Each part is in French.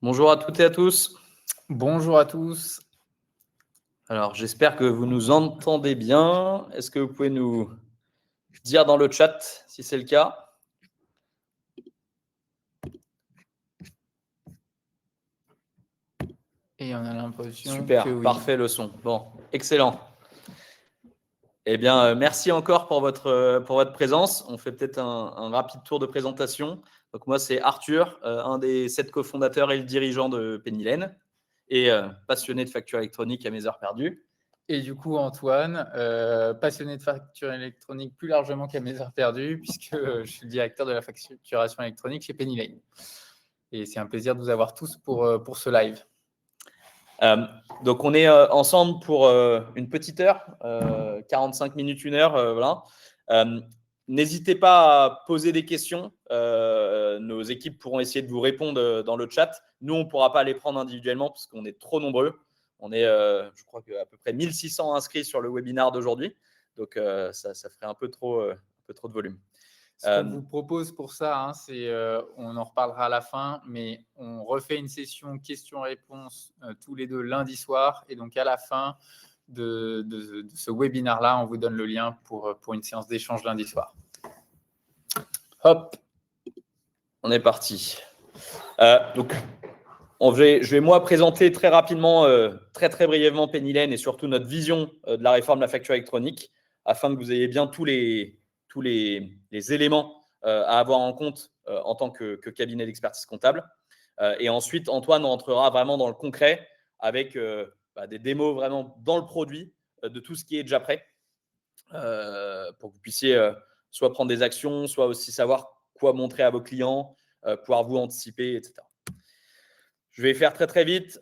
Bonjour à toutes et à tous. Bonjour à tous. Alors, j'espère que vous nous entendez bien. Est-ce que vous pouvez nous dire dans le chat si c'est le cas? Et on a l'impression que Super, oui. parfait le son. Bon, excellent. Eh bien, merci encore pour votre présence. On fait peut-être un rapide tour de présentation. Donc, moi, c'est Arthur, un des 7 cofondateurs et le dirigeant de Pennylen et passionné de facture électronique à mes heures perdues. Et du coup, Antoine, passionné de facture électronique plus largement qu'à mes heures perdues, puisque je suis le directeur de la facturation électronique chez Pennylen. Et c'est un plaisir de vous avoir tous pour ce live. Donc, on est ensemble pour une petite heure, 45 minutes, 1 heure. Voilà. N'hésitez pas à poser des questions. Nos équipes pourront essayer de vous répondre dans le chat. Nous, on ne pourra pas les prendre individuellement parce qu'on est trop nombreux. On est, je crois, à peu près 1600 inscrits sur le webinaire d'aujourd'hui. Donc, ça ferait un peu trop de volume. Ce qu'on vous propose pour ça, hein, c'est, on en reparlera à la fin, mais on refait une session questions-réponses tous les deux lundi soir. Et donc, à la fin de ce webinaire-là, on vous donne le lien pour une séance d'échange lundi soir. Hop, on est parti. Donc, je vais moi présenter très rapidement, très brièvement Pennylen et surtout notre vision de la réforme de la facture électronique afin que vous ayez bien tous les éléments à avoir en compte en tant que cabinet d'expertise comptable. Et ensuite, Antoine rentrera vraiment dans le concret avec des démos vraiment dans le produit de tout ce qui est déjà prêt pour que vous puissiez soit prendre des actions, soit aussi savoir quoi montrer à vos clients, pouvoir vous anticiper, etc. Je vais faire très vite.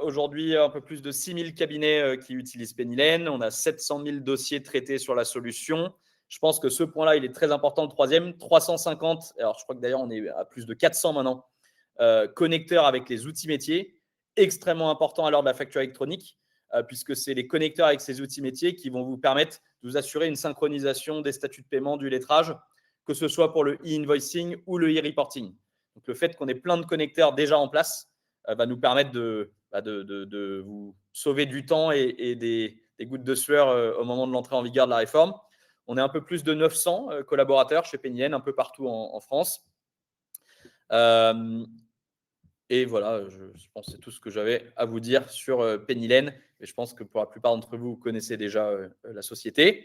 Aujourd'hui, un peu plus de 6000 cabinets qui utilisent Pennylen. On a 700 000 dossiers traités sur la solution. Je pense que ce point-là, il est très important. Le troisième, 350. Alors, je crois que d'ailleurs, on est à plus de 400 maintenant. Connecteurs avec les outils métiers. Extrêmement important à l'heure de la facture électronique, puisque c'est les connecteurs avec ces outils métiers qui vont vous permettre de vous assurer une synchronisation des statuts de paiement, du lettrage, que ce soit pour le e-invoicing ou le e-reporting. Donc, le fait qu'on ait plein de connecteurs déjà en place va nous permettre de vous sauver du temps et des gouttes de sueur au moment de l'entrée en vigueur de la réforme. On est un peu plus de 900 collaborateurs chez Pennylen, un peu partout en France. Et voilà, je pense que c'est tout ce que j'avais à vous dire sur Pennylen. Et je pense que pour la plupart d'entre vous, vous connaissez déjà la société.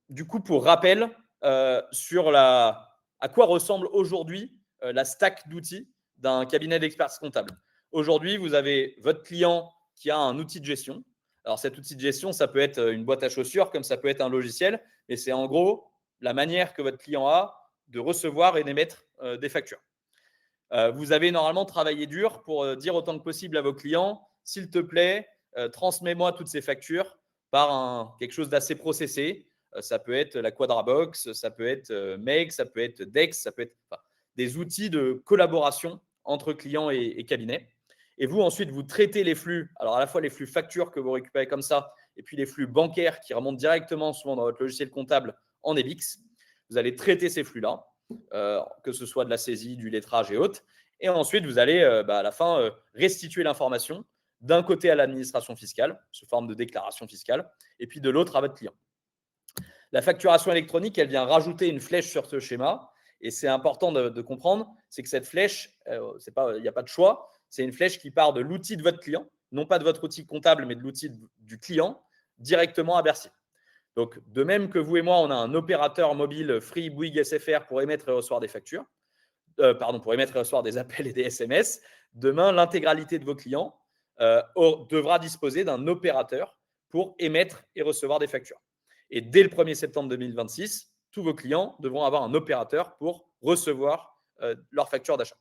Du coup, pour rappel, sur à quoi ressemble aujourd'hui la stack d'outils d'un cabinet d'expertise comptable. Aujourd'hui, vous avez votre client qui a un outil de gestion. Alors, cet outil de gestion, ça peut être une boîte à chaussures, comme ça peut être un logiciel, mais c'est en gros la manière que votre client a de recevoir et d'émettre des factures. Vous avez normalement travaillé dur pour dire autant que possible à vos clients, s'il te plaît, transmets-moi toutes ces factures par quelque chose d'assez processé. Ça peut être la Quadrabox, ça peut être Make, ça peut être Dex, ça peut être des outils de collaboration entre clients et cabinets. Et vous, ensuite, vous traitez les flux, alors à la fois les flux factures que vous récupérez comme ça, et puis les flux bancaires qui remontent directement souvent dans votre logiciel comptable en EBIX. Vous allez traiter ces flux-là, que ce soit de la saisie, du lettrage et autres. Et ensuite, vous allez à la fin restituer l'information d'un côté à l'administration fiscale, sous forme de déclaration fiscale, et puis de l'autre à votre client. La facturation électronique, elle vient rajouter une flèche sur ce schéma. Et c'est important de comprendre, c'est que cette flèche, il n'y a pas de choix, c'est une flèche qui part de l'outil de votre client, non pas de votre outil comptable, mais de l'outil du client, directement à Bercy. Donc, de même que vous et moi, on a un opérateur mobile Free, Bouygues, SFR pour émettre et recevoir des factures, pour émettre et recevoir des appels et des SMS, demain, l'intégralité de vos clients devra disposer d'un opérateur pour émettre et recevoir des factures. Et dès le 1er septembre 2026, tous vos clients devront avoir un opérateur pour recevoir leurs factures d'achat.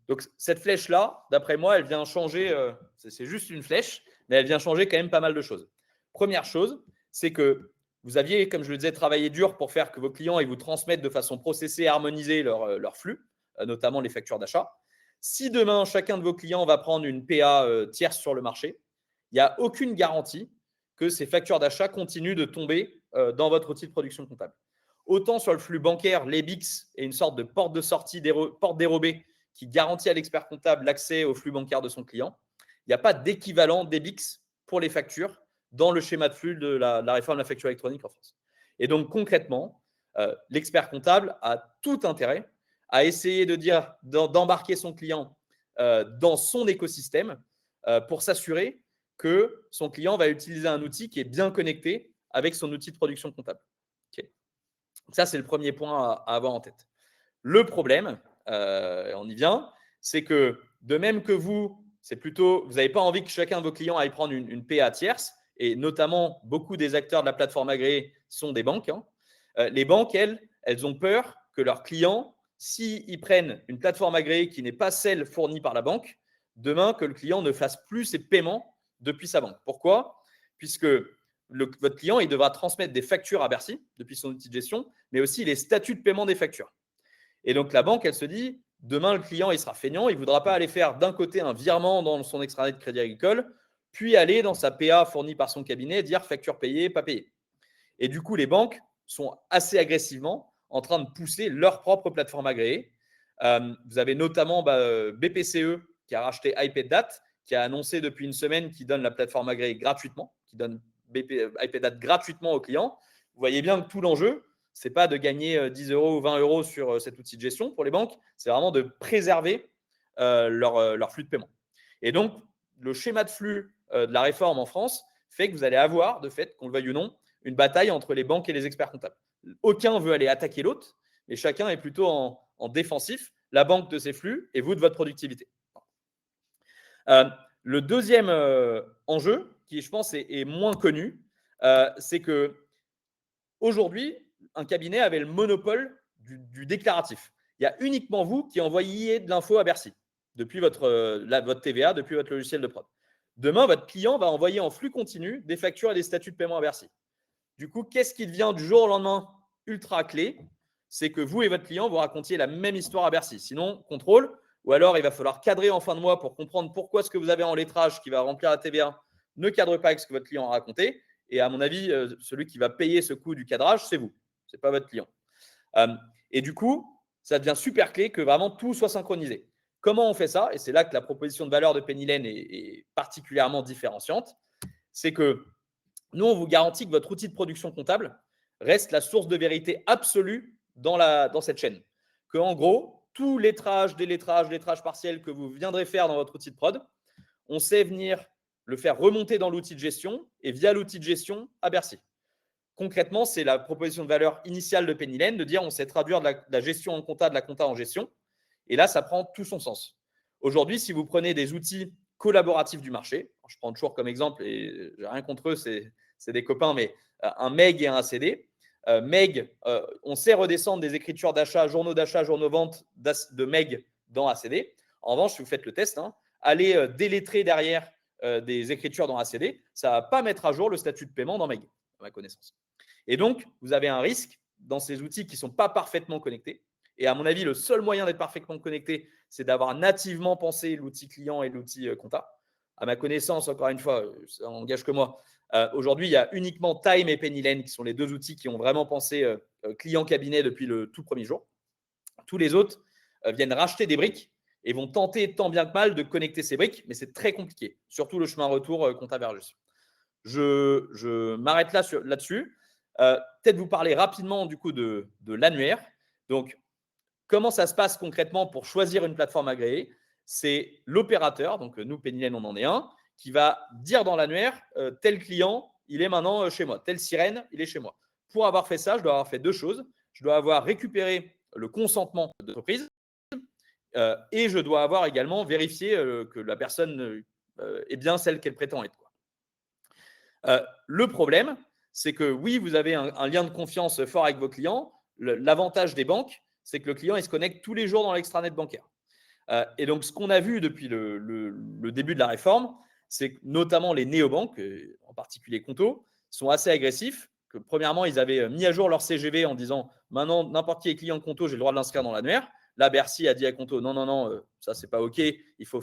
Donc, cette flèche-là, d'après moi, elle vient changer, c'est juste une flèche, mais elle vient changer quand même pas mal de choses. Première chose, c'est que vous aviez, comme je le disais, travaillé dur pour faire que vos clients ils vous transmettent de façon processée et harmonisée leur flux, notamment les factures d'achat. Si demain, chacun de vos clients va prendre une PA tierce sur le marché, il n'y a aucune garantie que ces factures d'achat continuent de tomber dans votre outil de production comptable. Autant sur le flux bancaire, l'EBIX est une sorte de porte de sortie, porte dérobée qui garantit à l'expert comptable l'accès au flux bancaire de son client. Il n'y a pas d'équivalent d'EBIX pour les factures dans le schéma de flux de la réforme de la facture électronique en France. Et donc, concrètement, l'expert comptable a tout intérêt à essayer d'embarquer son client dans son écosystème pour s'assurer que son client va utiliser un outil qui est bien connecté avec son outil de production comptable. Okay. Ça, c'est le premier point à avoir en tête. Le problème, on y vient, c'est que de même que vous n'avez pas envie que chacun de vos clients aille prendre une PA tierce, et notamment beaucoup des acteurs de la plateforme agréée sont des banques. Les banques, elles ont peur que leurs clients, s'ils prennent une plateforme agréée qui n'est pas celle fournie par la banque, demain que le client ne fasse plus ses paiements depuis sa banque. Pourquoi ? Puisque votre client, il devra transmettre des factures à Bercy depuis son outil de gestion, mais aussi les statuts de paiement des factures. Et donc, la banque, elle se dit, demain, le client, il sera feignant, il ne voudra pas aller faire d'un côté un virement dans son extranet de Crédit Agricole, puis aller dans sa PA fournie par son cabinet, dire facture payée, pas payée. Et du coup, les banques sont assez agressivement en train de pousser leur propre plateforme agréée. Vous avez notamment BPCE qui a racheté iPadDat, qui a annoncé depuis une semaine qu'il donne la plateforme agréée gratuitement, qui donne iPadDat gratuitement aux clients. Vous voyez bien que tout l'enjeu, ce n'est pas de gagner 10 euros ou 20 euros sur cet outil de gestion pour les banques, c'est vraiment de préserver leur flux de paiement. Et donc, le schéma de flux de la réforme en France fait que vous allez avoir, de fait, qu'on le veuille ou non, une bataille entre les banques et les experts comptables. Aucun veut aller attaquer l'autre, mais chacun est plutôt en défensif, la banque de ses flux et vous de votre productivité. Le deuxième enjeu, qui je pense est moins connu, c'est que aujourd'hui, un cabinet avait le monopole du déclaratif. Il y a uniquement vous qui envoyez de l'info à Bercy depuis votre TVA, depuis votre logiciel de prod. Demain, votre client va envoyer en flux continu des factures et des statuts de paiement à Bercy. Du coup, qu'est-ce qui devient du jour au lendemain ultra clé ? C'est que vous et votre client, vous racontiez la même histoire à Bercy. Sinon, contrôle, ou alors il va falloir cadrer en fin de mois pour comprendre pourquoi ce que vous avez en lettrage qui va remplir la TVA ne cadre pas avec ce que votre client a raconté. Et à mon avis, celui qui va payer ce coût du cadrage, c'est vous. Ce n'est pas votre client. Et du coup, ça devient super clé que vraiment tout soit synchronisé. Comment on fait ça ? Et c'est là que la proposition de valeur de Pennylen est particulièrement différenciante. C'est que nous, on vous garantit que votre outil de production comptable reste la source de vérité absolue dans cette chaîne. En gros, tout lettrage, délettrage, lettrage partiel que vous viendrez faire dans votre outil de prod, on sait venir le faire remonter dans l'outil de gestion et via l'outil de gestion à Bercy. Concrètement, c'est la proposition de valeur initiale de Pennylen de dire on sait traduire de la gestion en compta, de la compta en gestion. Et là, ça prend tout son sens. Aujourd'hui, si vous prenez des outils collaboratifs du marché, je prends toujours comme exemple, et j'ai rien contre eux, c'est des copains, mais un MEG et un ACD. MEG, on sait redescendre des écritures d'achat, journaux vente de MEG dans ACD. En revanche, si vous faites le test, allez délettrer derrière des écritures dans ACD, ça ne va pas mettre à jour le statut de paiement dans MEG, à ma connaissance. Et donc, vous avez un risque dans ces outils qui ne sont pas parfaitement connectés. Et à mon avis, le seul moyen d'être parfaitement connecté, c'est d'avoir nativement pensé l'outil client et l'outil compta. À ma connaissance, encore une fois, ça n'engage que moi. Aujourd'hui, il y a uniquement Time et Pennylen qui sont les deux outils qui ont vraiment pensé client-cabinet depuis le tout premier jour. Tous les autres viennent racheter des briques et vont tenter tant bien que mal de connecter ces briques, mais c'est très compliqué, surtout le chemin retour compta versus. Je m'arrête là-dessus. Peut-être vous parler rapidement du coup de l'annuaire. Donc, comment ça se passe concrètement pour choisir une plateforme agréée ? C'est l'opérateur, donc nous, Pennylen, on en est un, qui va dire dans l'annuaire, tel client, il est maintenant chez moi. Telle sirène, il est chez moi. Pour avoir fait ça, je dois avoir fait deux choses. Je dois avoir récupéré le consentement de l'entreprise et je dois avoir également vérifié que la personne est bien celle qu'elle prétend être. Le problème, c'est que oui, vous avez un lien de confiance fort avec vos clients. L'avantage des banques, c'est que le client il se connecte tous les jours dans l'extranet bancaire. Et donc, ce qu'on a vu depuis le début de la réforme, c'est que notamment les néobanques, en particulier Conto, sont assez agressifs. Que, premièrement, ils avaient mis à jour leur CGV en disant maintenant, n'importe qui est client de Conto, j'ai le droit de l'inscrire dans l'annuaire. Là, Bercy a dit à Conto non, ça, c'est pas OK. Il faut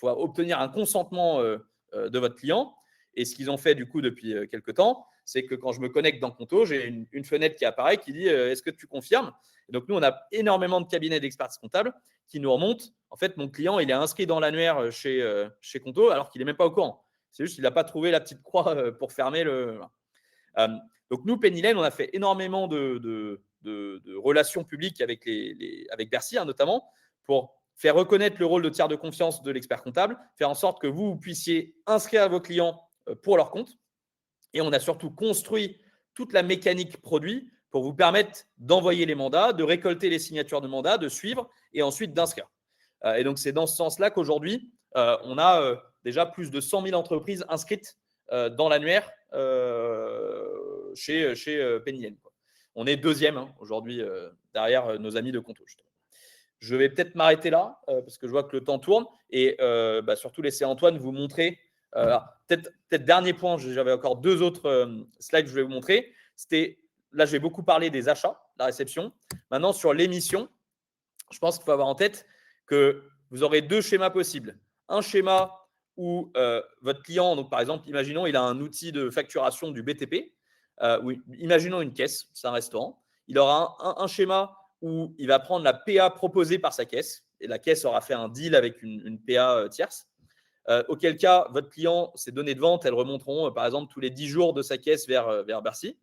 obtenir un consentement de votre client. Et ce qu'ils ont fait du coup depuis quelques temps, c'est que quand je me connecte dans Conto, j'ai une fenêtre qui apparaît qui dit est-ce que tu confirmes? Et donc, nous, on a énormément de cabinets d'expertise comptable qui nous remontent. En fait, mon client, il est inscrit dans l'annuaire chez Conto alors qu'il n'est même pas au courant. C'est juste qu'il n'a pas trouvé la petite croix pour fermer le. Donc, nous, Penny Lane, on a fait énormément de relations publiques avec Bercy, notamment, pour faire reconnaître le rôle de tiers de confiance de l'expert comptable, faire en sorte que vous puissiez inscrire vos clients pour leur compte. Et on a surtout construit toute la mécanique produit pour vous permettre d'envoyer les mandats, de récolter les signatures de mandats, de suivre et ensuite d'inscrire. Et donc, c'est dans ce sens-là qu'aujourd'hui, on a déjà plus de 100 000 entreprises inscrites dans l'annuaire chez Penny Lane. On est deuxième aujourd'hui derrière nos amis de Conto. Je vais peut-être m'arrêter là parce que je vois que le temps tourne et surtout laisser Antoine vous montrer. Peut-être dernier point, j'avais encore 2 autres slides que je vais vous montrer. Là, j'ai beaucoup parlé des achats, la réception. Maintenant, sur l'émission, je pense qu'il faut avoir en tête que vous aurez 2 schémas possibles. Un schéma où votre client, donc par exemple, imaginons, il a un outil de facturation du BTP, imaginons une caisse, c'est un restaurant. Il aura un schéma où il va prendre la PA proposée par sa caisse, et la caisse aura fait un deal avec une PA tierce. Auquel cas, votre client, ses données de vente, elles remonteront par exemple tous les 10 jours de sa caisse vers Bercy.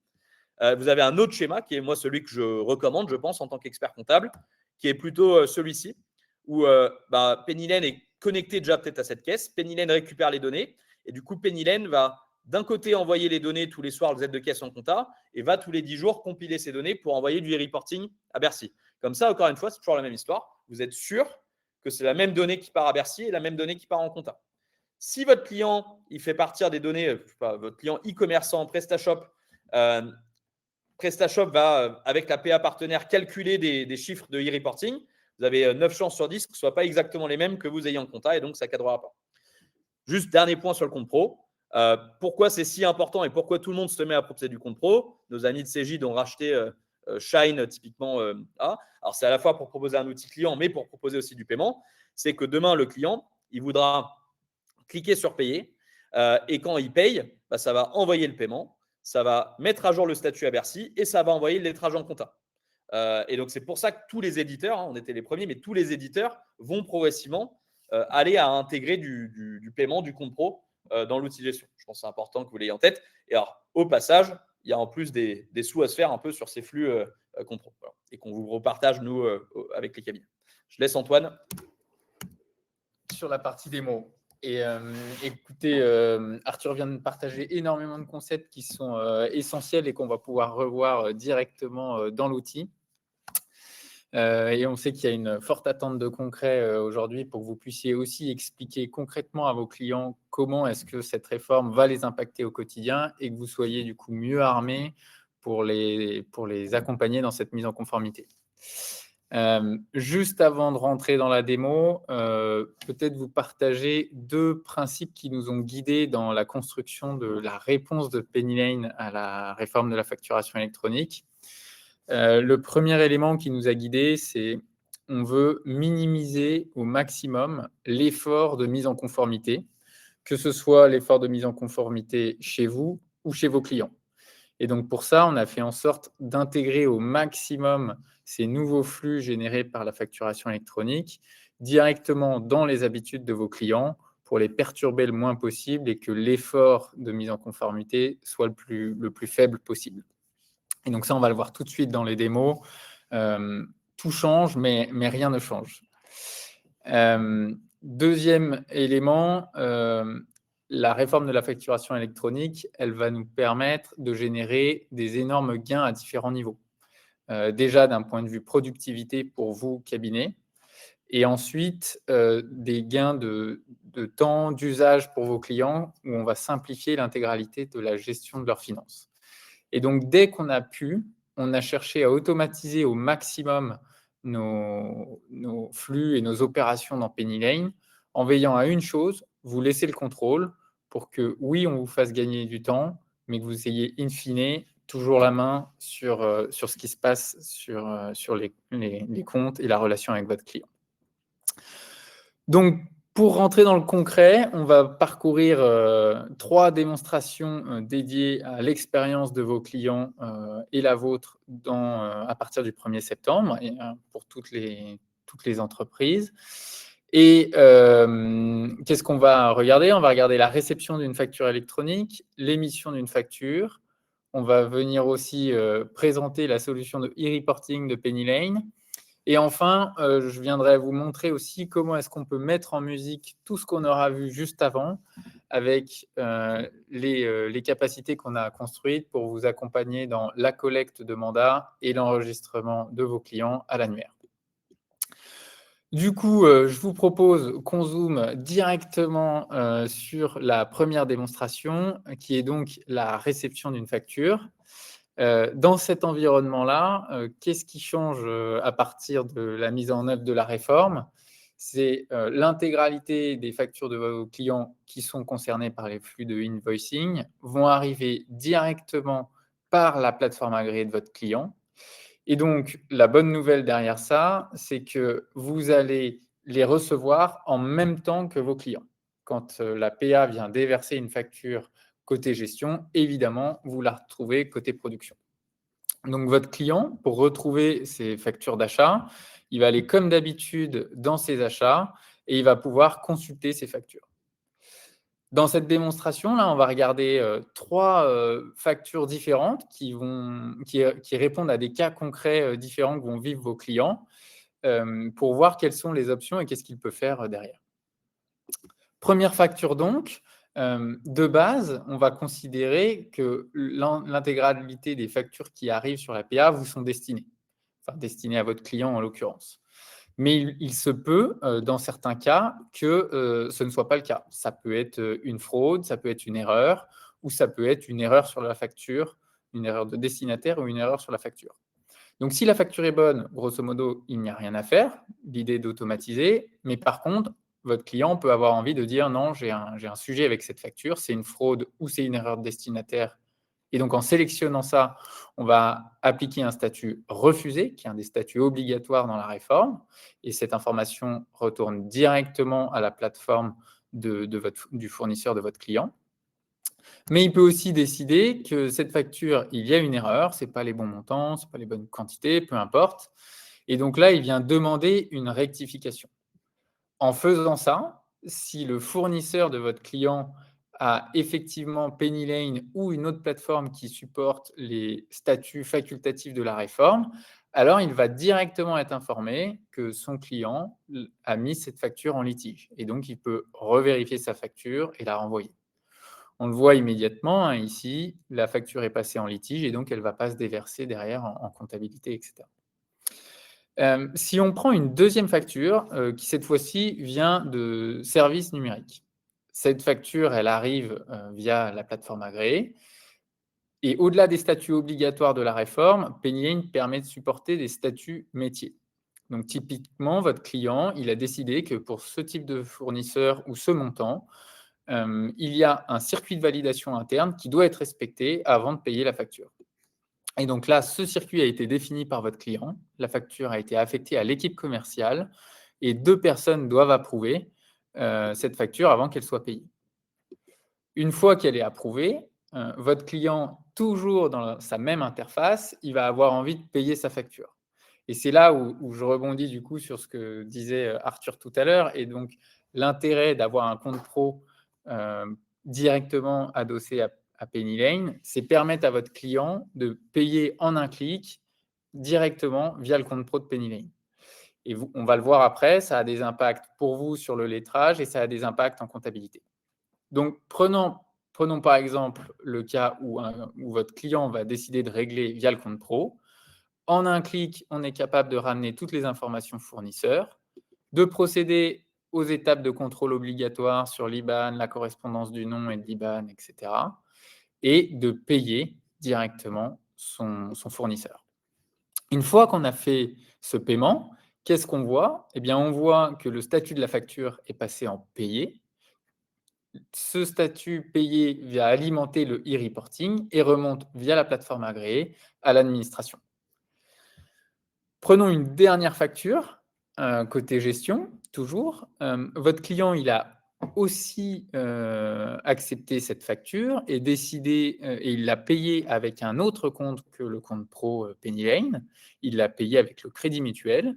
Vous avez un autre schéma qui est moi celui que je recommande, je pense, en tant qu'expert comptable, qui est plutôt celui-ci, où Penny Lane est connecté déjà peut-être à cette caisse. Penny Lane récupère les données et du coup, Penny Lane va d'un côté envoyer les données tous les soirs, les aides de caisse en compta, et va tous les 10 jours compiler ces données pour envoyer du reporting à Bercy. Comme ça, encore une fois, c'est toujours la même histoire. Vous êtes sûr que c'est la même donnée qui part à Bercy et la même donnée qui part en compta. Si votre client, il fait partir des données, votre client e-commerçant, PrestaShop, PrestaShop va, avec la PA partenaire, calculer des chiffres de e-reporting. Vous avez 9 chances sur 10 que ce ne soient pas exactement les mêmes que vous ayez en compta et donc ça ne cadrera pas. Juste dernier point sur le compte pro. Pourquoi c'est si important et pourquoi tout le monde se met à proposer du compte pro? Nos amis de Cegid ont racheté Shine typiquement. Alors, c'est à la fois pour proposer un outil client, mais pour proposer aussi du paiement. C'est que demain, le client, il voudra cliquer sur payer et quand il paye, ça va envoyer le paiement, ça va mettre à jour le statut à Bercy et ça va envoyer le lettrage en compta. Et donc, c'est pour ça que tous les éditeurs, on était les premiers, mais tous les éditeurs vont progressivement aller à intégrer du paiement, du compte pro dans l'outil de gestion. Je pense que c'est important que vous l'ayez en tête. Et alors, au passage, il y a en plus des sous à se faire un peu sur ces flux compte pro. Voilà. Et qu'on vous repartage, nous, avec les cabinets. Je laisse Antoine. Sur la partie démo. Et écoutez, Arthur vient de partager énormément de concepts qui sont essentiels et qu'on va pouvoir revoir directement dans l'outil. Et on sait qu'il y a une forte attente de concret aujourd'hui pour que vous puissiez aussi expliquer concrètement à vos clients comment est-ce que cette réforme va les impacter au quotidien et que vous soyez du coup mieux armés pour les accompagner dans cette mise en conformité. Juste avant de rentrer dans la démo, peut-être vous partager 2 principes qui nous ont guidés dans la construction de la réponse de Penny Lane à la réforme de la facturation électronique. Le premier élément qui nous a guidés, c'est on veut minimiser au maximum l'effort de mise en conformité, que ce soit l'effort de mise en conformité chez vous ou chez vos clients. Et donc, pour ça, on a fait en sorte d'intégrer au maximum ces nouveaux flux générés par la facturation électronique directement dans les habitudes de vos clients pour les perturber le moins possible et que l'effort de mise en conformité soit le plus faible possible. Et donc ça, on va le voir tout de suite dans les démos. Tout change, mais rien ne change. Deuxième élément, la réforme de la facturation électronique, elle va nous permettre de générer des énormes gains à différents niveaux. Déjà d'un point de vue productivité pour vous, cabinet, et ensuite des gains de temps, d'usage pour vos clients, où on va simplifier l'intégralité de la gestion de leurs finances. Et donc, dès qu'on a pu, on a cherché à automatiser au maximum nos flux et nos opérations dans Penny Lane, en veillant à une chose, vous laissez le contrôle pour que, oui, on vous fasse gagner du temps, mais que vous ayez in fine toujours la main sur ce qui se passe sur les comptes et la relation avec votre client. Donc, Pour rentrer dans le concret, on va parcourir 3 démonstrations dédiées à l'expérience de vos clients et la vôtre à partir du 1er septembre et pour toutes les entreprises. Et qu'est-ce qu'on va regarder? On va regarder la réception d'une facture électronique, l'émission d'une facture. On va venir aussi présenter la solution de e-reporting de PennyLane. Et enfin, je viendrai vous montrer aussi comment est-ce qu'on peut mettre en musique tout ce qu'on aura vu juste avant avec les capacités qu'on a construites pour vous accompagner dans la collecte de mandats et l'enregistrement de vos clients à l'annuaire. Du coup, je vous propose qu'on zoome directement sur la première démonstration, qui est donc la réception d'une facture. Dans cet environnement-là, qu'est-ce qui change à partir de la mise en œuvre de la réforme? C'est l'intégralité des factures de vos clients qui sont concernés par les flux de invoicing vont arriver directement par la plateforme agréée de votre client. Et donc, la bonne nouvelle derrière ça, c'est que vous allez les recevoir en même temps que vos clients. Quand la PA vient déverser une facture côté gestion, évidemment, vous la retrouvez côté production. Donc, votre client, pour retrouver ses factures d'achat, il va aller comme d'habitude dans ses achats et il va pouvoir consulter ses factures. Dans cette démonstration-là, on va regarder 3 factures différentes qui répondent à des cas concrets différents que vont vivre vos clients pour voir quelles sont les options et qu'est-ce qu'il peut faire derrière. Première facture donc, de base, on va considérer que l'intégralité des factures qui arrivent sur la PA vous sont destinées, enfin destinées à votre client en l'occurrence. Mais il se peut, dans certains cas, que ce ne soit pas le cas. Ça peut être une fraude, ça peut être une erreur, ou ça peut être une erreur sur la facture, une erreur de destinataire ou une erreur sur la facture. Donc, si la facture est bonne, grosso modo, il n'y a rien à faire. L'idée d'automatiser. Mais par contre, votre client peut avoir envie de dire non, j'ai un sujet avec cette facture, c'est une fraude ou c'est une erreur de destinataire. Et donc, en sélectionnant ça, on va appliquer un statut refusé, qui est un des statuts obligatoires dans la réforme. Et cette information retourne directement à la plateforme du fournisseur de votre client. Mais il peut aussi décider que cette facture, il y a une erreur, ce n'est pas les bons montants, ce n'est pas les bonnes quantités, peu importe. Et donc là, il vient demander une rectification. En faisant ça, si le fournisseur de votre client a effectivement PennyLane ou une autre plateforme qui supporte les statuts facultatifs de la réforme, alors il va directement être informé que son client a mis cette facture en litige. Et donc, il peut revérifier sa facture et la renvoyer. On le voit immédiatement, hein, ici, la facture est passée en litige et donc elle ne va pas se déverser derrière en comptabilité, etc. Si on prend une deuxième facture qui, cette fois-ci, vient de services numériques. Cette facture, elle arrive via la plateforme agréée. Et au-delà des statuts obligatoires de la réforme, PennyLane permet de supporter des statuts métiers. Donc, typiquement, votre client, il a décidé que pour ce type de fournisseur ou ce montant, il y a un circuit de validation interne qui doit être respecté avant de payer la facture. Et donc là, ce circuit a été défini par votre client, la facture a été affectée à l'équipe commerciale et 2 personnes doivent approuver cette facture avant qu'elle soit payée. Une fois qu'elle est approuvée, votre client, toujours dans sa même interface, il va avoir envie de payer sa facture. Et c'est là où je rebondis du coup sur ce que disait Arthur tout à l'heure. Et donc, l'intérêt d'avoir un compte pro directement adossé à PennyLane, c'est permettre à votre client de payer en un clic directement via le compte pro de PennyLane. Et on va le voir après, ça a des impacts pour vous sur le lettrage et ça a des impacts en comptabilité. Donc, prenons par exemple le cas où votre client va décider de régler via le compte pro. En un clic, on est capable de ramener toutes les informations fournisseurs, de procéder aux étapes de contrôle obligatoire sur l'IBAN, la correspondance du nom et de l'IBAN, etc. et de payer directement son fournisseur. Une fois qu'on a fait ce paiement, qu'est-ce qu'on voit? Eh bien, on voit que le statut de la facture est passé en payé. Ce statut payé va alimenter le e-reporting et remonte via la plateforme agréée à l'administration. Prenons une dernière facture, côté gestion. toujours, votre client, il a aussi accepté cette facture et décidé, et il l'a payé avec un autre compte que le compte pro Penny Lane. Il l'a payé avec le Crédit Mutuel.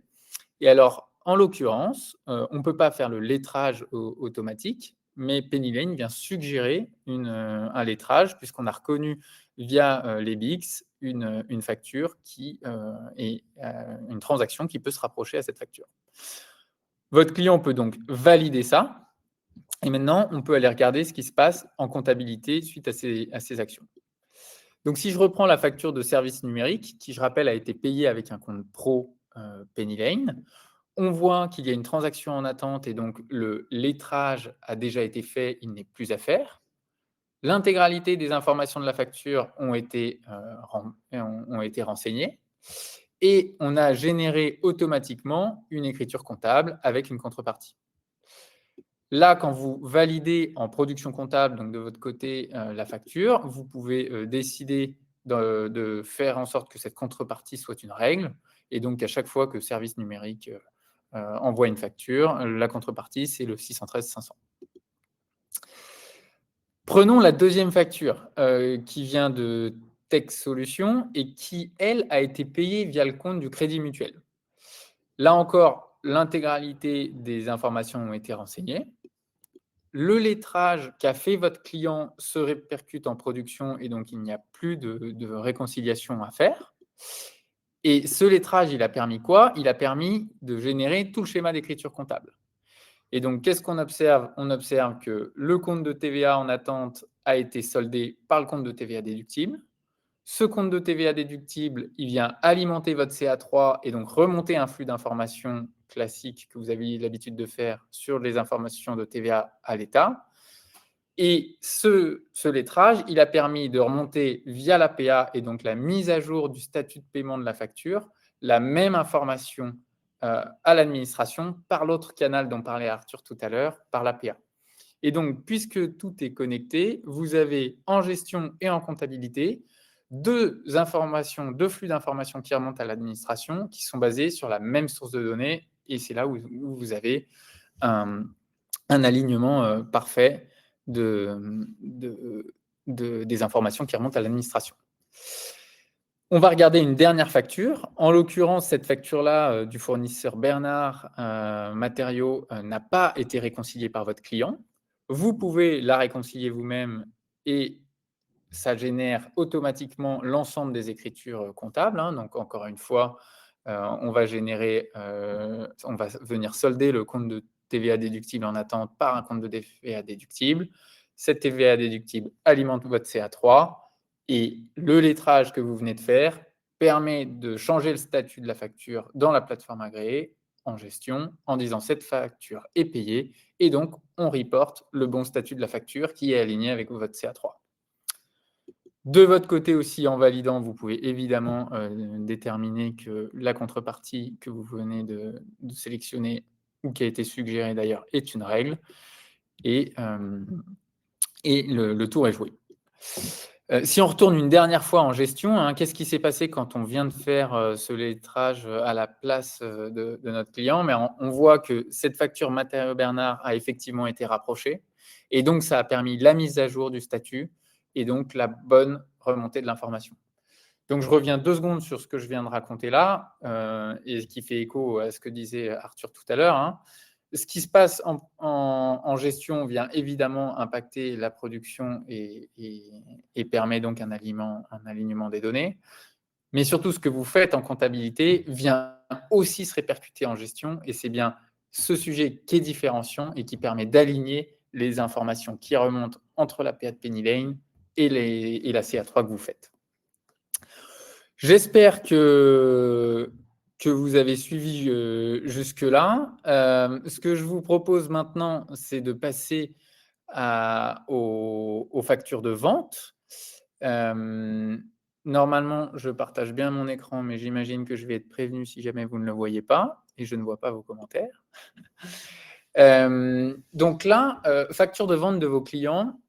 Et alors, en l'occurrence, on ne peut pas faire le lettrage automatique, mais Penny Lane vient suggérer un lettrage puisqu'on a reconnu via les BICS une facture qui est une transaction qui peut se rapprocher à cette facture. Votre client peut donc valider ça. Et maintenant, on peut aller regarder ce qui se passe en comptabilité suite à ces actions. Donc, si je reprends la facture de service numérique, qui, je rappelle, a été payée avec un compte pro Penny Lane, on voit qu'il y a une transaction en attente et donc le lettrage a déjà été fait, il n'est plus à faire. L'intégralité des informations de la facture ont été renseignées et on a généré automatiquement une écriture comptable avec une contrepartie. Là, quand vous validez en production comptable, donc de votre côté, la facture, vous pouvez décider de faire en sorte que cette contrepartie soit une règle. Et donc, à chaque fois que Service Numérique envoie une facture, la contrepartie, c'est le 613 500. Prenons la deuxième facture qui vient de Tech Solutions et qui, elle, a été payée via le compte du Crédit Mutuel. Là encore, l'intégralité des informations ont été renseignées. Le lettrage qu'a fait votre client se répercute en production et donc il n'y a plus de réconciliation à faire. Et ce lettrage, il a permis quoi? Il a permis de générer tout le schéma d'écriture comptable. Et donc, qu'est-ce qu'on observe? On observe que le compte de TVA en attente a été soldé par le compte de TVA déductible. Ce compte de TVA déductible, il vient alimenter votre CA3 et donc remonter un flux d'informations classique que vous avez l'habitude de faire sur les informations de TVA à l'État. Et ce lettrage, il a permis de remonter via l'APA et donc la mise à jour du statut de paiement de la facture, la même information à l'administration par l'autre canal dont parlait Arthur tout à l'heure, par l'APA. Et donc, puisque tout est connecté, vous avez en gestion et en comptabilité deux flux d'informations qui remontent à l'administration, qui sont basés sur la même source de données, et c'est là où vous avez un alignement parfait des informations qui remontent à l'administration. On va regarder une dernière facture. En l'occurrence, cette facture-là du fournisseur Bernard Matériaux n'a pas été réconciliée par votre client. Vous pouvez la réconcilier vous-même et ça génère automatiquement l'ensemble des écritures comptables. Donc, encore une fois, on va venir solder le compte de TVA déductible en attente par un compte de TVA déductible. Cette TVA déductible alimente votre CA3 et le lettrage que vous venez de faire permet de changer le statut de la facture dans la plateforme agréée en gestion en disant cette facture est payée et donc on reporte le bon statut de la facture qui est aligné avec votre CA3. De votre côté aussi, en validant, vous pouvez évidemment déterminer que la contrepartie que vous venez de sélectionner ou qui a été suggérée d'ailleurs est une règle et le tour est joué. Si on retourne une dernière fois en gestion, qu'est-ce qui s'est passé quand on vient de faire ce lettrage à la place de notre client? Mais on voit que cette facture Matériaux Bernard a effectivement été rapprochée et donc ça a permis la mise à jour du statut et donc la bonne remontée de l'information. Donc, je reviens 2 secondes sur ce que je viens de raconter là et ce qui fait écho à ce que disait Arthur tout à l'heure. Ce qui se passe en gestion vient évidemment impacter la production et permet donc un alignement des données. Mais surtout, ce que vous faites en comptabilité vient aussi se répercuter en gestion et c'est bien ce sujet qui est différenciant et qui permet d'aligner les informations qui remontent entre la PA de Penny Lane et la CA3 que vous faites. J'espère que vous avez suivi jusque-là. Ce que je vous propose maintenant, c'est de passer aux factures de vente. Normalement, je partage bien mon écran, mais j'imagine que je vais être prévenu si jamais vous ne le voyez pas et je ne vois pas vos commentaires. Donc là, facture de vente de vos clients.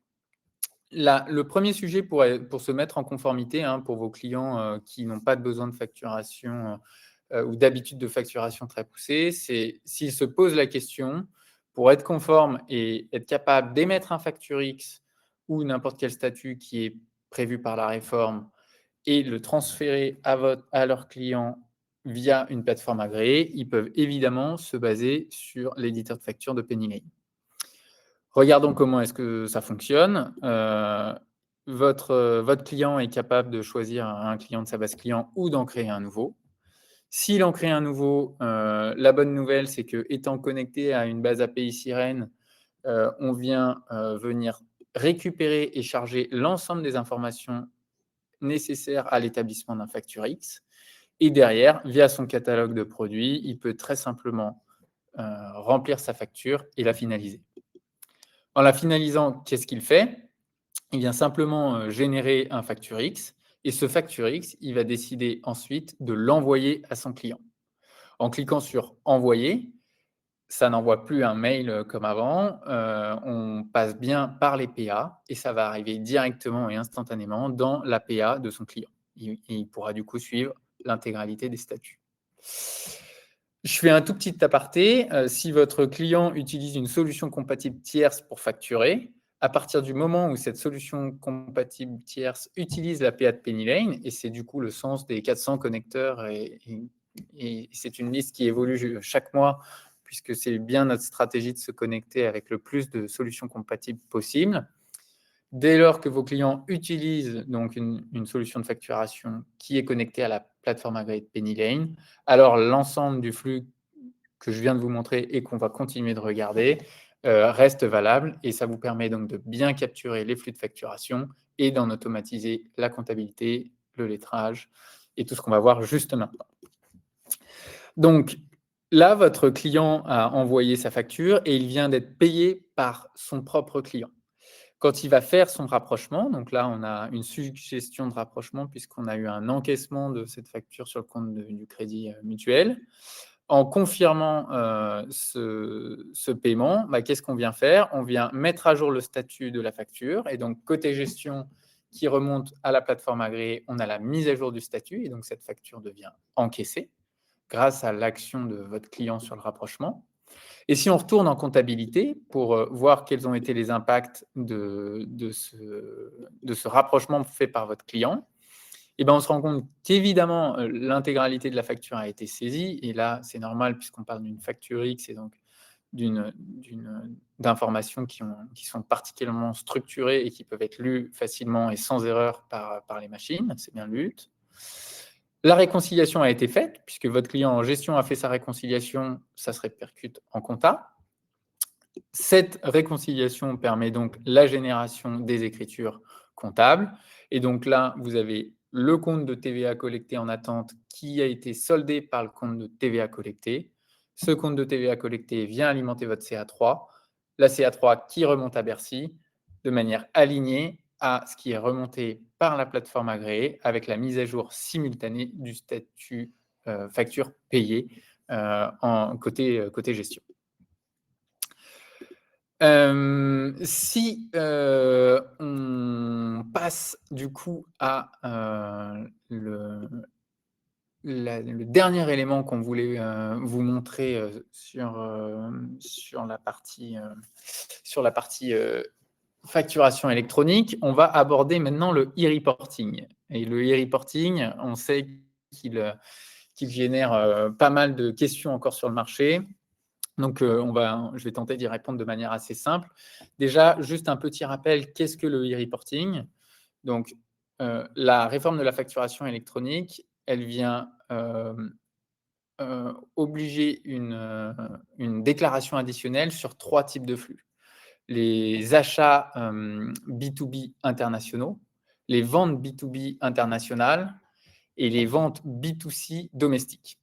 Le premier sujet pour se mettre en conformité pour vos clients qui n'ont pas de besoin de facturation ou d'habitude de facturation très poussée, c'est s'il se pose la question, pour être conforme et être capable d'émettre un facture X ou n'importe quel statut qui est prévu par la réforme et le transférer à leurs clients via une plateforme agréée, ils peuvent évidemment se baser sur l'éditeur de facture de PennyLane. Regardons comment est-ce que ça fonctionne. Votre client est capable de choisir un client de sa base client ou d'en créer un nouveau. S'il en crée un nouveau, la bonne nouvelle, c'est que étant connecté à une base API Sirène, on vient venir récupérer et charger l'ensemble des informations nécessaires à l'établissement d'un facture X. Et derrière, via son catalogue de produits, il peut très simplement remplir sa facture et la finaliser. En la finalisant, qu'est-ce qu'il fait? Il vient simplement générer un facture X. Et ce facture X, il va décider ensuite de l'envoyer à son client. En cliquant sur « Envoyer », ça n'envoie plus un mail comme avant. On passe bien par les PA et ça va arriver directement et instantanément dans la PA de son client. Il pourra du coup suivre l'intégralité des statuts. Je fais un tout petit aparté. Si votre client utilise une solution compatible tierce pour facturer, à partir du moment où cette solution compatible tierce utilise la PA de PennyLane, et c'est du coup le sens des 400 connecteurs, et c'est une liste qui évolue chaque mois, puisque c'est bien notre stratégie de se connecter avec le plus de solutions compatibles possible. Dès lors que vos clients utilisent donc une solution de facturation qui est connectée à la plateforme agréée de PennyLane, alors l'ensemble du flux que je viens de vous montrer et qu'on va continuer de regarder reste valable, et ça vous permet donc de bien capturer les flux de facturation et d'en automatiser la comptabilité, le lettrage et tout ce qu'on va voir juste maintenant. Donc là, votre client a envoyé sa facture et il vient d'être payé par son propre client. Quand il va faire son rapprochement, donc là, on a une suggestion de rapprochement puisqu'on a eu un encaissement de cette facture sur le compte du crédit mutuel. En confirmant ce paiement, qu'est-ce qu'on vient faire? On vient mettre à jour le statut de la facture. Et donc, côté gestion qui remonte à la plateforme agréée, on a la mise à jour du statut. Et donc, cette facture devient encaissée grâce à l'action de votre client sur le rapprochement. Et si on retourne en comptabilité pour voir quels ont été les impacts de ce rapprochement fait par votre client, on se rend compte qu'évidemment, l'intégralité de la facture a été saisie. Et là, c'est normal puisqu'on parle d'une facture X et donc d'informations qui sont particulièrement structurées et qui peuvent être lues facilement et sans erreur par les machines. C'est bien le but. La réconciliation a été faite, puisque votre client en gestion a fait sa réconciliation, ça se répercute en compta. Cette réconciliation permet donc la génération des écritures comptables. Et donc là, vous avez le compte de TVA collecté en attente qui a été soldé par le compte de TVA collecté. Ce compte de TVA collecté vient alimenter votre CA3. La CA3 qui remonte à Bercy de manière alignée à ce qui est remonté par la plateforme agréée avec la mise à jour simultanée du statut facture payée côté gestion. Si on passe du coup à le dernier élément qu'on voulait vous montrer sur la partie facturation électronique, on va aborder maintenant le e-reporting. Et le e-reporting, on sait qu'il génère pas mal de questions encore sur le marché. Donc, je vais tenter d'y répondre de manière assez simple. Déjà, juste un petit rappel, qu'est-ce que le e-reporting? Donc, la réforme de la facturation électronique, elle vient obliger une déclaration additionnelle sur 3 types de flux. Les achats B2B internationaux, les ventes B2B internationales et les ventes B2C domestiques.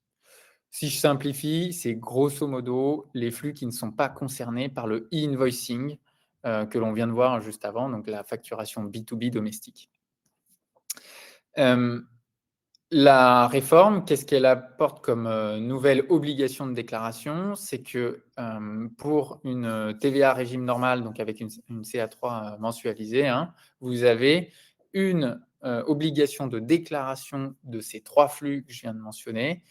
Si je simplifie, c'est grosso modo les flux qui ne sont pas concernés par le e-invoicing que l'on vient de voir juste avant, donc la facturation B2B domestique. La réforme, qu'est-ce qu'elle apporte comme nouvelle obligation de déclaration? C'est que pour une TVA régime normal, donc avec une CA3 mensualisée, vous avez une obligation de déclaration de ces 3 flux que je viens de mentionner,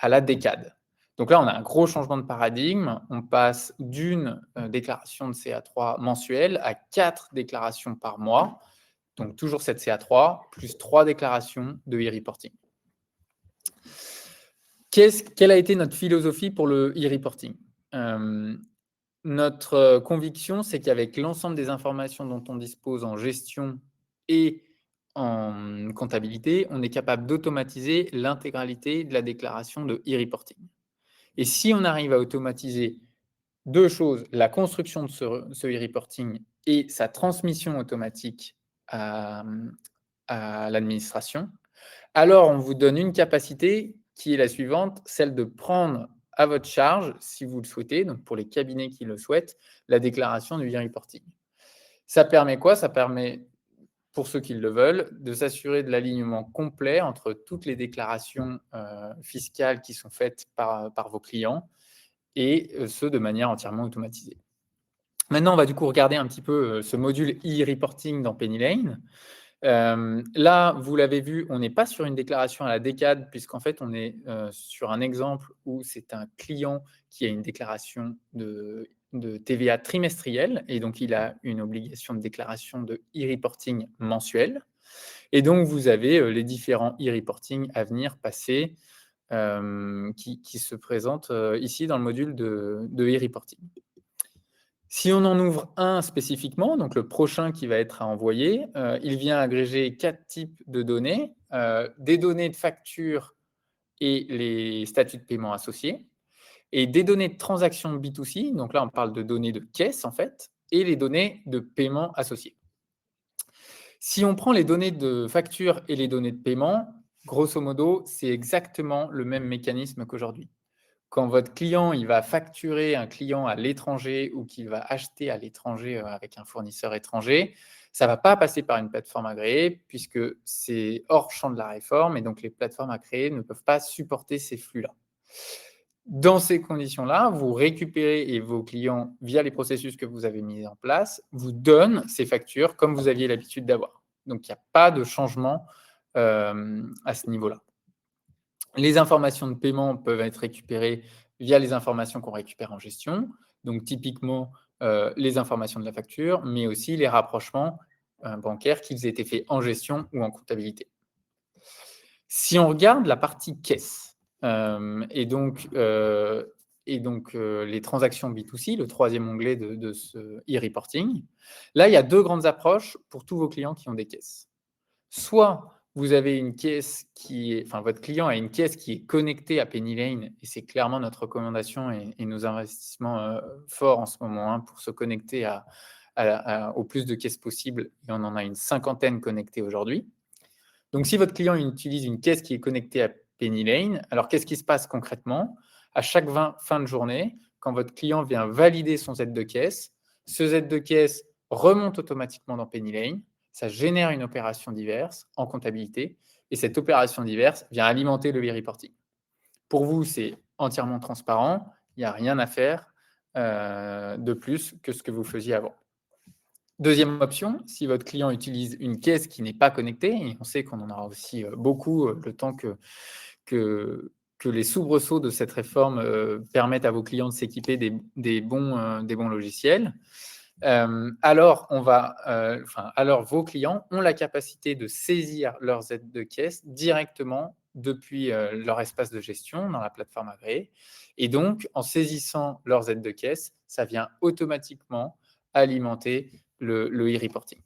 à la décade. Donc là, on a un gros changement de paradigme. On passe d'une déclaration de CA3 mensuelle à 4 déclarations par mois. Donc toujours cette CA3, plus 3 déclarations de e-reporting. Quelle a été notre philosophie pour le e-reporting? Notre conviction, c'est qu'avec l'ensemble des informations dont on dispose en gestion et en comptabilité, on est capable d'automatiser l'intégralité de la déclaration de e-reporting. Et si on arrive à automatiser 2 choses, la construction de ce e-reporting et sa transmission automatique à l'administration, alors on vous donne une capacité qui est la suivante, celle de prendre à votre charge, si vous le souhaitez, donc pour les cabinets qui le souhaitent, la déclaration du e-reporting. Ça permet quoi? Ça permet, pour ceux qui le veulent, de s'assurer de l'alignement complet entre toutes les déclarations fiscales qui sont faites par vos clients et ce, de manière entièrement automatisée. Maintenant, on va du coup regarder un petit peu ce module e-reporting dans Penny Lane. Là, vous l'avez vu, on n'est pas sur une déclaration à la décade, puisqu'en fait, on est sur un exemple où c'est un client qui a une déclaration de TVA trimestrielle, et donc il a une obligation de déclaration de e-reporting mensuel. Et donc, vous avez les différents e-reporting à venir passer qui se présentent ici dans le module de e-reporting. Si on en ouvre un spécifiquement, donc le prochain qui va être à envoyer, il vient agréger 4 types de données, des données de facture et les statuts de paiement associés, et des données de transaction B2C, donc là on parle de données de caisse en fait, et les données de paiement associées. Si on prend les données de facture et les données de paiement, grosso modo, c'est exactement le même mécanisme qu'aujourd'hui. Quand votre client il va facturer un client à l'étranger ou qu'il va acheter à l'étranger avec un fournisseur étranger, ça ne va pas passer par une plateforme agréée puisque c'est hors champ de la réforme et donc les plateformes agréées ne peuvent pas supporter ces flux-là. Dans ces conditions-là, vous récupérez et vos clients, via les processus que vous avez mis en place, vous donnent ces factures comme vous aviez l'habitude d'avoir. Donc, il n'y a pas de changement à ce niveau-là. Les informations de paiement peuvent être récupérées via les informations qu'on récupère en gestion, donc typiquement les informations de la facture, mais aussi les rapprochements bancaires, qu'ils aient été faits en gestion ou en comptabilité. Si on regarde la partie caisse et donc les transactions B2C, le troisième onglet de ce e-reporting, là, il y a 2 grandes approches pour tous vos clients qui ont des caisses. Soit vous avez une caisse votre client a une caisse qui est connectée à Penny Lane, et c'est clairement notre recommandation et nos investissements forts en ce moment pour se connecter au plus de caisses possibles, et on en a une 50aine connectées aujourd'hui. Donc, si votre client utilise une caisse qui est connectée à Penny Lane, alors qu'est-ce qui se passe concrètement? À chaque fin de journée, quand votre client vient valider son Z de caisse, ce Z de caisse remonte automatiquement dans Penny Lane, ça génère une opération diverse en comptabilité, et cette opération diverse vient alimenter le e-reporting. Pour vous, c'est entièrement transparent, il n'y a rien à faire de plus que ce que vous faisiez avant. Deuxième option, si votre client utilise une caisse qui n'est pas connectée, et on sait qu'on en aura aussi beaucoup le temps que les soubresauts de cette réforme permettent à vos clients de s'équiper des bons logiciels, alors vos clients ont la capacité de saisir leurs aides de caisse directement depuis leur espace de gestion dans la plateforme agréée. Et donc, en saisissant leurs aides de caisse, ça vient automatiquement alimenter le e-reporting.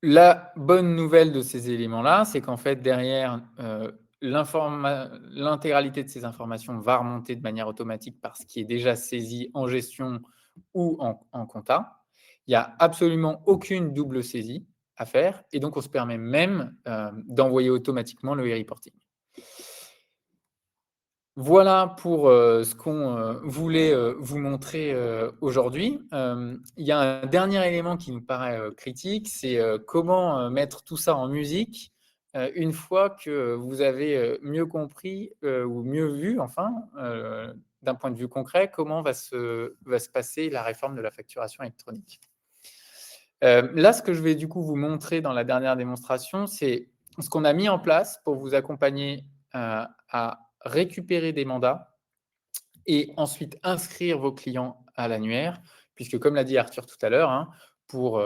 La bonne nouvelle de ces éléments-là, c'est qu'en fait, derrière, l'intégralité de ces informations va remonter de manière automatique par ce qui est déjà saisi en gestion ou en compta. Il n'y a absolument aucune double saisie à faire, et donc on se permet même d'envoyer automatiquement le e-reporting. Voilà pour ce qu'on voulait vous montrer aujourd'hui. Il y a un dernier élément qui nous paraît critique, c'est comment mettre tout ça en musique une fois que vous avez mieux compris ou mieux vu, d'un point de vue concret, comment va se passer la réforme de la facturation électronique. Là, ce que je vais du coup vous montrer dans la dernière démonstration, c'est ce qu'on a mis en place pour vous accompagner à récupérer des mandats et ensuite inscrire vos clients à l'annuaire, puisque comme l'a dit Arthur tout à l'heure, hein, pour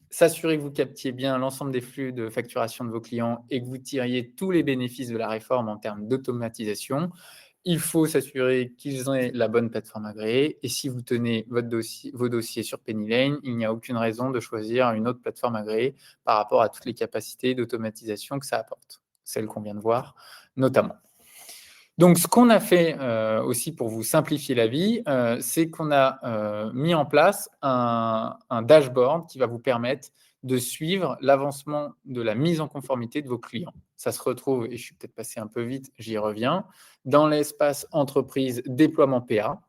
s'assurer que vous captiez bien l'ensemble des flux de facturation de vos clients et que vous tiriez tous les bénéfices de la réforme en termes d'automatisation, il faut s'assurer qu'ils aient la bonne plateforme agréée. Et si vous tenez vos dossiers sur Penny Lane, il n'y a aucune raison de choisir une autre plateforme agréée par rapport à toutes les capacités d'automatisation que ça apporte, celles qu'on vient de voir notamment. Donc, ce qu'on a fait aussi pour vous simplifier la vie, c'est qu'on a mis en place un dashboard qui va vous permettre de suivre l'avancement de la mise en conformité de vos clients. Ça se retrouve, et je suis peut-être passé un peu vite, j'y reviens, dans l'espace entreprise déploiement PA.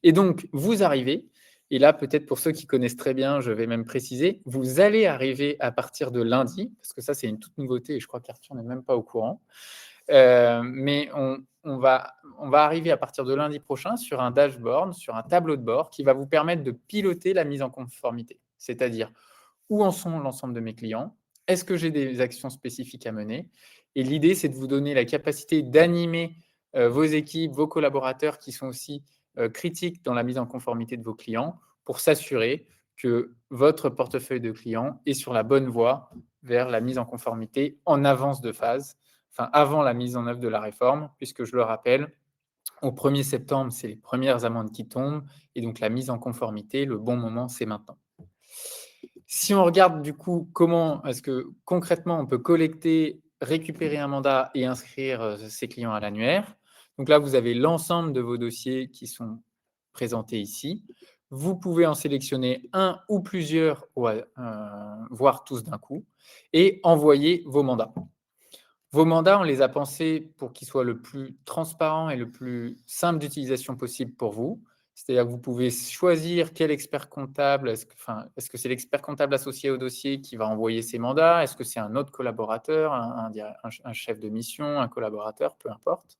Et donc, vous arrivez, et là, peut-être pour ceux qui connaissent très bien, je vais même préciser, vous allez arriver à partir de lundi, parce que ça, c'est une toute nouveauté, et je crois qu'Arthur n'est même pas au courant. Mais on va arriver à partir de lundi prochain sur un dashboard, sur un tableau de bord qui va vous permettre de piloter la mise en conformité. C'est-à-dire, où en sont l'ensemble de mes clients? Est-ce que j'ai des actions spécifiques à mener? Et l'idée, c'est de vous donner la capacité d'animer vos équipes, vos collaborateurs qui sont aussi critiques dans la mise en conformité de vos clients pour s'assurer que votre portefeuille de clients est sur la bonne voie vers la mise en conformité en avance de phase, enfin avant la mise en œuvre de la réforme, puisque je le rappelle, au 1er septembre, c'est les premières amendes qui tombent, et donc la mise en conformité, le bon moment, c'est maintenant. Si on regarde du coup comment est-ce que concrètement on peut collecter, récupérer un mandat et inscrire ses clients à l'annuaire, donc là vous avez l'ensemble de vos dossiers qui sont présentés ici. Vous pouvez en sélectionner un ou plusieurs, voire tous d'un coup, et envoyer vos mandats. Vos mandats, on les a pensés pour qu'ils soient le plus transparents et le plus simple d'utilisation possible pour vous. C'est-à-dire que vous pouvez choisir quel expert comptable, est-ce que c'est l'expert comptable associé au dossier qui va envoyer ses mandats? Est-ce que c'est un autre collaborateur, un chef de mission, un collaborateur, peu importe.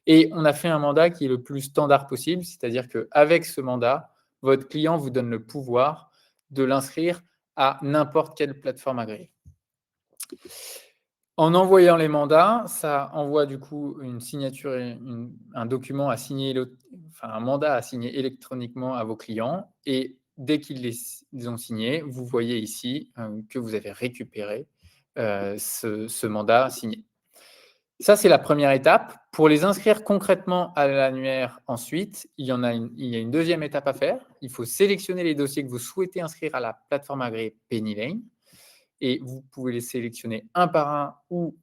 Et on a fait un mandat qui est le plus standard possible, c'est-à-dire qu'avec ce mandat, votre client vous donne le pouvoir de l'inscrire à n'importe quelle plateforme agréée. En envoyant les mandats, ça envoie du coup une signature, un document à signer, un mandat à signer électroniquement à vos clients. Et dès qu'ils les ont signés, vous voyez ici que vous avez récupéré ce mandat signé. Ça, c'est la première étape. Pour les inscrire concrètement à l'annuaire ensuite, il y a une deuxième étape à faire. Il faut sélectionner les dossiers que vous souhaitez inscrire à la plateforme agréée Penny Lane. Et vous pouvez les sélectionner un par un ou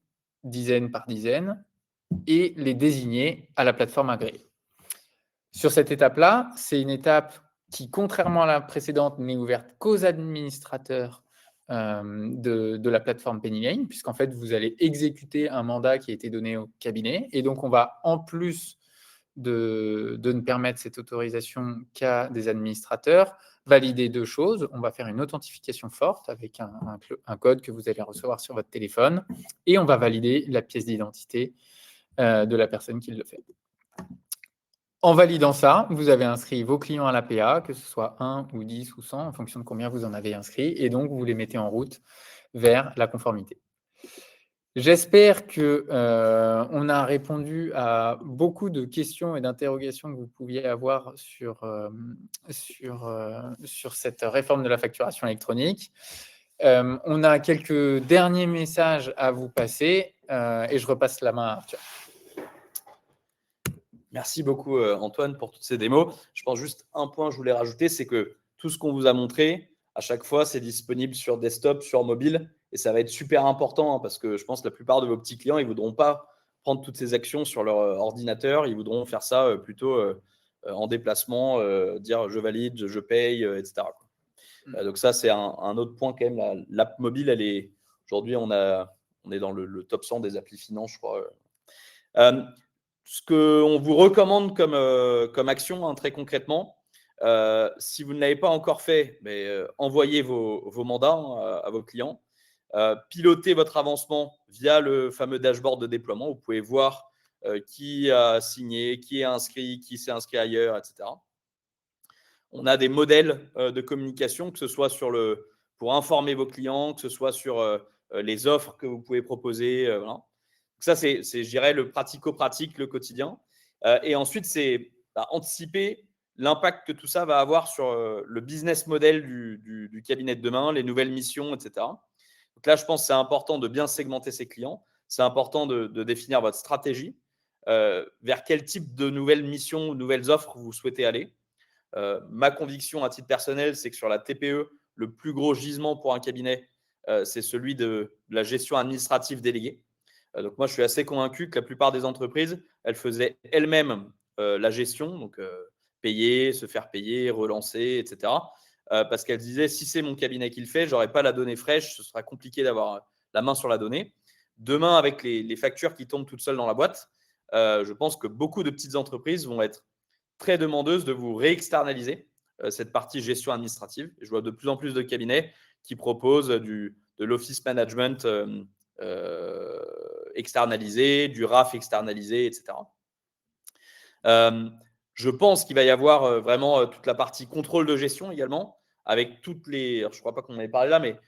dizaine par dizaine et les désigner à la plateforme agréée. Sur cette étape-là, c'est une étape qui, contrairement à la précédente, n'est ouverte qu'aux administrateurs de la plateforme Penny Lane, puisqu'en fait, vous allez exécuter un mandat qui a été donné au cabinet. Et donc, on va, en plus de ne permettre cette autorisation qu'à des administrateurs, valider deux choses. On va faire une authentification forte avec un code que vous allez recevoir sur votre téléphone et on va valider la pièce d'identité de la personne qui le fait. En validant ça, vous avez inscrit vos clients à l'APA, que ce soit 1 ou 10 ou 100, en fonction de combien vous en avez inscrit, et donc vous les mettez en route vers la conformité. J'espère qu'on a répondu à beaucoup de questions et d'interrogations que vous pouviez avoir sur cette réforme de la facturation électronique. On a quelques derniers messages à vous passer et je repasse la main à Arthur. Merci beaucoup Antoine pour toutes ces démos. Je pense juste un point que je voulais rajouter, c'est que tout ce qu'on vous a montré, à chaque fois, c'est disponible sur desktop, sur mobile. Et ça va être super important hein, parce que je pense que la plupart de vos petits clients, ils ne voudront pas prendre toutes ces actions sur leur ordinateur. Ils voudront faire ça plutôt en déplacement, dire je valide, je paye, etc. Donc ça, c'est un autre point quand même. L'app mobile, elle est aujourd'hui, on est dans le top 100 des applis finance, je crois. Ce qu'on vous recommande comme action, hein, très concrètement, si vous ne l'avez pas encore fait, envoyez vos mandats hein, à vos clients. Pilotez votre avancement via le fameux dashboard de déploiement. Vous pouvez voir qui a signé, qui est inscrit, qui s'est inscrit ailleurs, etc. On a des modèles de communication, que ce soit pour informer vos clients, que ce soit sur les offres que vous pouvez proposer. Voilà. ça, c'est, je dirais, le pratico-pratique, le quotidien. Et ensuite, c'est anticiper l'impact que tout ça va avoir sur le business model du cabinet de demain, les nouvelles missions, etc. Donc là, je pense que c'est important de bien segmenter ses clients. C'est important de définir votre stratégie, vers quel type de nouvelles missions ou nouvelles offres vous souhaitez aller. Ma conviction à titre personnel, c'est que sur la TPE, le plus gros gisement pour un cabinet, c'est celui de la gestion administrative déléguée. Donc moi, je suis assez convaincu que la plupart des entreprises, elles faisaient elles-mêmes la gestion, donc payer, se faire payer, relancer, etc. Parce qu'elles disaient, si c'est mon cabinet qui le fait, je n'aurai pas la donnée fraîche, ce sera compliqué d'avoir la main sur la donnée. Demain, avec les factures qui tombent toutes seules dans la boîte, je pense que beaucoup de petites entreprises vont être très demandeuses de vous réexternaliser cette partie gestion administrative. Je vois de plus en plus de cabinets qui proposent de l'office management externalisé, du RAF externalisé, etc. Je pense qu'il va y avoir vraiment toute la partie contrôle de gestion également, avec toutes les… Alors, je ne crois pas qu'on en ait parlé là, mais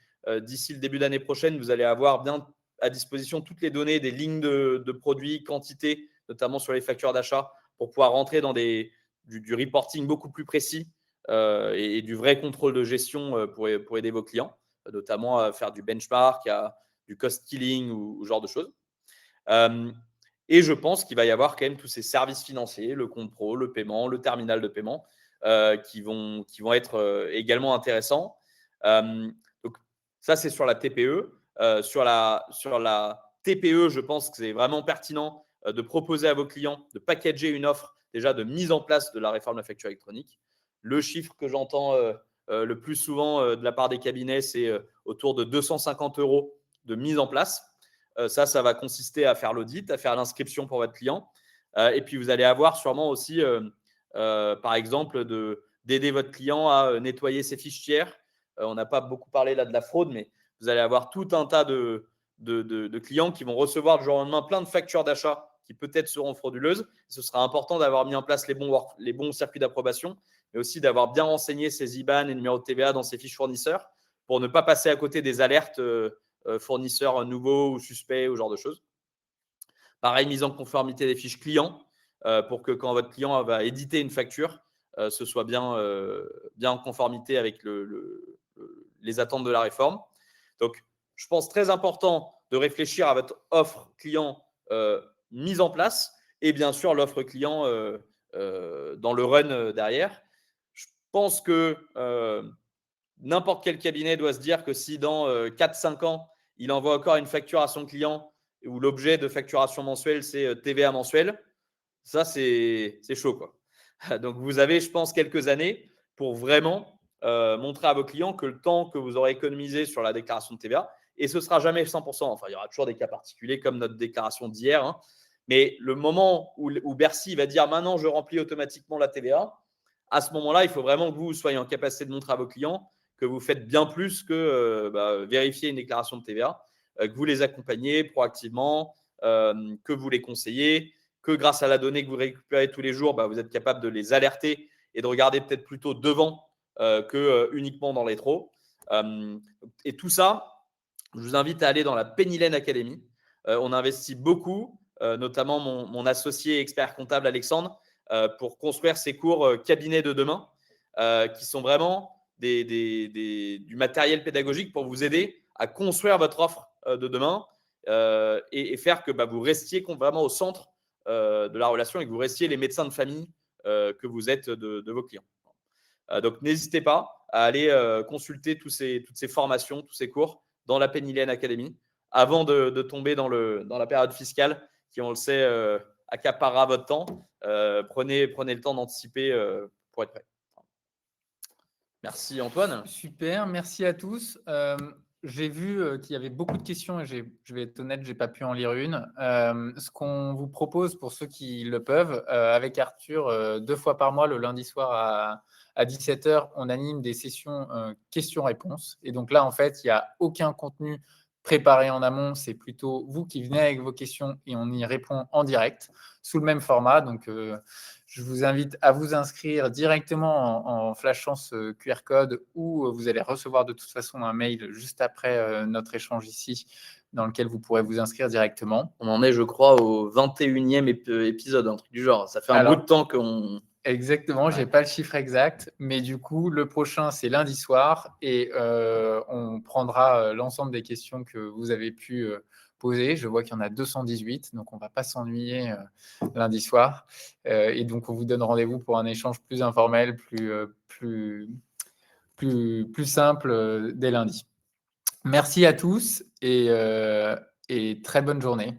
d'ici le début d'année prochaine, vous allez avoir bien à disposition toutes les données des lignes de produits, quantité, notamment sur les factures d'achat, pour pouvoir rentrer dans du reporting beaucoup plus précis et du vrai contrôle de gestion pour aider vos clients, notamment à faire du benchmark, du cost killing ou ce genre de choses. Et je pense qu'il va y avoir quand même tous ces services financiers, le compte pro, le paiement, le terminal de paiement, qui vont être également intéressants. Donc ça, c'est sur la TPE. Sur la TPE, je pense que c'est vraiment pertinent de proposer à vos clients de packager une offre déjà de mise en place de la réforme de la facture électronique. Le chiffre que j'entends le plus souvent de la part des cabinets, c'est autour de 250 € de mise en place. Ça va consister à faire l'audit, à faire l'inscription pour votre client. Et puis, vous allez avoir sûrement aussi, par exemple, d'aider votre client à nettoyer ses fiches tiers. On n'a pas beaucoup parlé là de la fraude, mais vous allez avoir tout un tas de clients qui vont recevoir du jour au lendemain plein de factures d'achat qui peut-être seront frauduleuses. Ce sera important d'avoir mis en place les bons circuits d'approbation, mais aussi d'avoir bien renseigné ses IBAN et numéros de TVA dans ses fiches fournisseurs pour ne pas passer à côté des alertes fournisseurs nouveaux ou suspects ou ce genre de choses. Pareil, mise en conformité des fiches clients pour que quand votre client va éditer une facture, ce soit bien en conformité avec les attentes de la réforme. Donc, je pense très important de réfléchir à votre offre client mise en place et bien sûr l'offre client dans le run derrière. Je pense que n'importe quel cabinet doit se dire que si dans 4-5 ans, il envoie encore une facture à son client où l'objet de facturation mensuelle, c'est TVA mensuel, ça, c'est chaud, quoi. Donc, vous avez, je pense, quelques années pour vraiment montrer à vos clients que le temps que vous aurez économisé sur la déclaration de TVA, et ce ne sera jamais 100%, enfin, il y aura toujours des cas particuliers comme notre déclaration d'hier, hein, mais le moment où Bercy va dire maintenant, je remplis automatiquement la TVA, à ce moment-là, il faut vraiment que vous soyez en capacité de montrer à vos clients que vous faites bien plus que vérifier une déclaration de TVA, que vous les accompagnez proactivement, que vous les conseillez, que grâce à la donnée que vous récupérez tous les jours, vous êtes capable de les alerter et de regarder peut-être plutôt devant que uniquement dans les rétro. Et tout ça, je vous invite à aller dans la Pennylen Academy. On investit beaucoup, notamment mon associé expert comptable Alexandre, pour construire ces cours cabinet de demain, qui sont vraiment du matériel pédagogique pour vous aider à construire votre offre de demain et faire que vous restiez vraiment au centre de la relation et que vous restiez les médecins de famille que vous êtes de vos clients. Donc, n'hésitez pas à aller consulter toutes ces formations, tous ces cours dans la Pennylen Academy avant de tomber dans la période fiscale qui, on le sait, accaparera votre temps. Prenez le temps d'anticiper pour être prêt. Merci Antoine. Super, merci à tous. J'ai vu qu'il y avait beaucoup de questions et je vais être honnête, je n'ai pas pu en lire une. Ce qu'on vous propose pour ceux qui le peuvent, avec Arthur, 2 fois par mois, le lundi soir à 17h, on anime des sessions questions-réponses. Et donc là, en fait, il n'y a aucun contenu préparé en amont. C'est plutôt vous qui venez avec vos questions et on y répond en direct sous le même format. Donc, Je vous invite à vous inscrire directement en flashant ce QR code ou vous allez recevoir de toute façon un mail juste après notre échange ici dans lequel vous pourrez vous inscrire directement. On en est, je crois, au 21e épisode, un truc du genre. Ça fait un bout de temps qu'on… Exactement, je n'ai pas le chiffre exact, mais du coup, le prochain, c'est lundi soir et on prendra l'ensemble des questions que vous avez pu poser. Je vois qu'il y en a 218, donc on ne va pas s'ennuyer lundi soir. Et donc, on vous donne rendez-vous pour un échange plus informel, plus simple dès lundi. Merci à tous et très bonne journée.